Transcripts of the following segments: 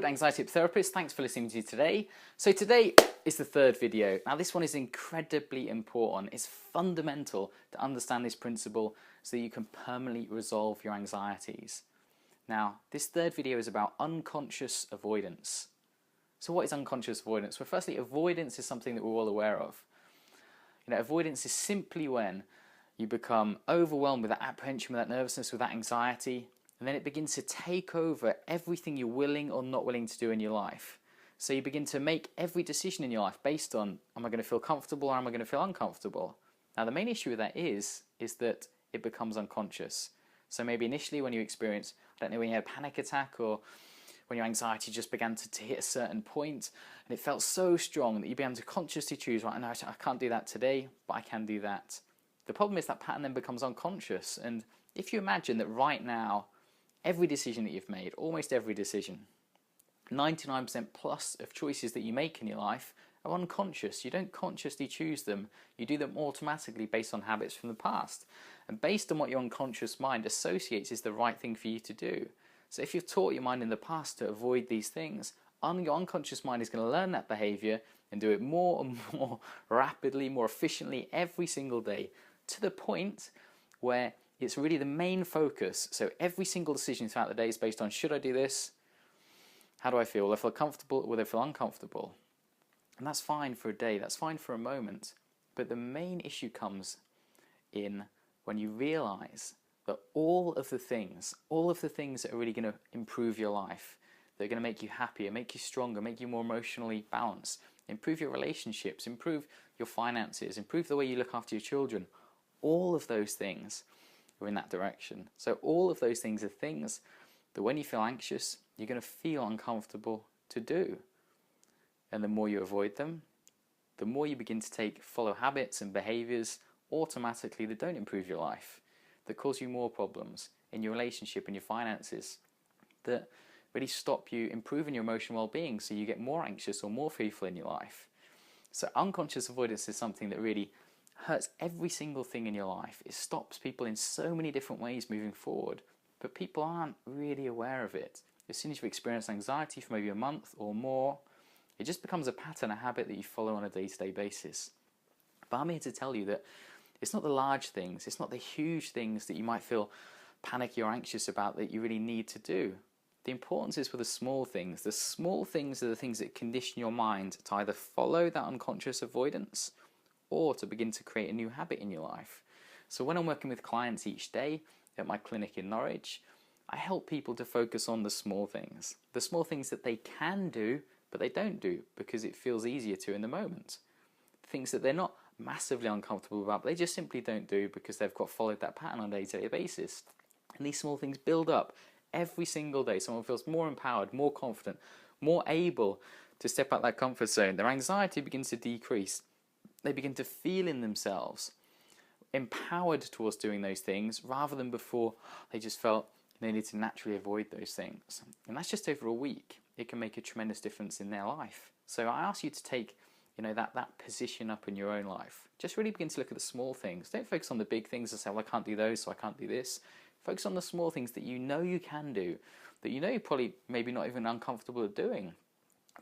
Anxiety Therapist. Thanks for listening to me today. So today is the third video. Now this one is incredibly important. It's fundamental to understand this principle so that you can permanently resolve your anxieties. Now this third video is about unconscious avoidance. So what is unconscious avoidance? Well, firstly, avoidance is something that we're all aware of. Avoidance is simply when you become overwhelmed with that apprehension, with that nervousness, with that anxiety, and then it begins to take over everything you're willing or not willing to do in your life. So you begin to make every decision in your life based on, am I going to feel comfortable or am I going to feel uncomfortable? Now the main issue with that is that it becomes unconscious. So maybe initially when you experience, I don't know, when you had a panic attack or when your anxiety just began to hit a certain point and it felt so strong that you began to consciously choose, right, no, I can't do that today, but I can do that. The problem is that pattern then becomes unconscious, and if you imagine that right now, every decision that you've made, almost every decision, 99% plus of choices that you make in your life are unconscious. You don't consciously choose them, you do them automatically based on habits from the past. And based on what your unconscious mind associates is the right thing for you to do. So if you've taught your mind in the past to avoid these things, your unconscious mind is going to learn that behavior and do it more and more rapidly, more efficiently every single day, to the point where it's really the main focus. So every single decision throughout the day is based on, should I do this? How do I feel? Will I feel comfortable or will I feel uncomfortable? And that's fine for a day, that's fine for a moment. But the main issue comes in when you realize that all of the things that are really going to improve your life, that are going to make you happier, make you stronger, make you more emotionally balanced, improve your relationships, improve your finances, improve the way you look after your children, all of those things are in that direction. So all of those things are things that when you feel anxious, you're going to feel uncomfortable to do. And the more you avoid them, the more you begin to follow habits and behaviors automatically that don't improve your life, that cause you more problems in your relationship and your finances, that really stop you improving your emotional well-being, so you get more anxious or more fearful in your life. So unconscious avoidance is something that really hurts every single thing in your life. It stops people in so many different ways moving forward, but people aren't really aware of it. As soon as you experience anxiety for maybe a month or more, it just becomes a pattern, a habit that you follow on a day-to-day basis. But I'm here to tell you that it's not the large things, it's not the huge things that you might feel panicky or anxious about that you really need to do. The importance is for the small things. The small things are the things that condition your mind to either follow that unconscious avoidance or to begin to create a new habit in your life. So when I'm working with clients each day at my clinic in Norwich, I help people to focus on the small things that they can do, but they don't do because it feels easier to in the moment. Things that they're not massively uncomfortable about, but they just simply don't do because they've got followed that pattern on a day-to-day basis. And these small things build up every single day. Someone feels more empowered, more confident, more able to step out that comfort zone. Their anxiety begins to decrease. They begin to feel in themselves empowered towards doing those things rather than before they just felt they needed to naturally avoid those things. And that's just over a week. It can make a tremendous difference in their life. So I ask you to take that position up in your own life. Just really begin to look at the small things. Don't focus on the big things and say, well, I can't do those, so I can't do this. Focus on the small things that you know you can do, that you know you're probably maybe not even uncomfortable at doing,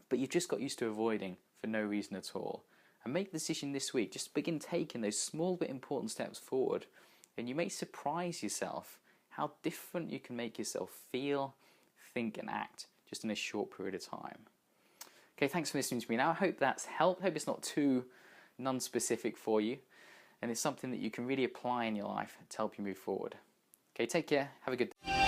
but you've just got used to avoiding for no reason at all. And make the decision this week. Just begin taking those small but important steps forward, and you may surprise yourself how different you can make yourself feel, think and act just in a short period of time. Okay, thanks for listening to me now. I hope that's helped. I hope it's not too non-specific for you, and it's something that you can really apply in your life to help you move forward. Okay, take care. Have a good day.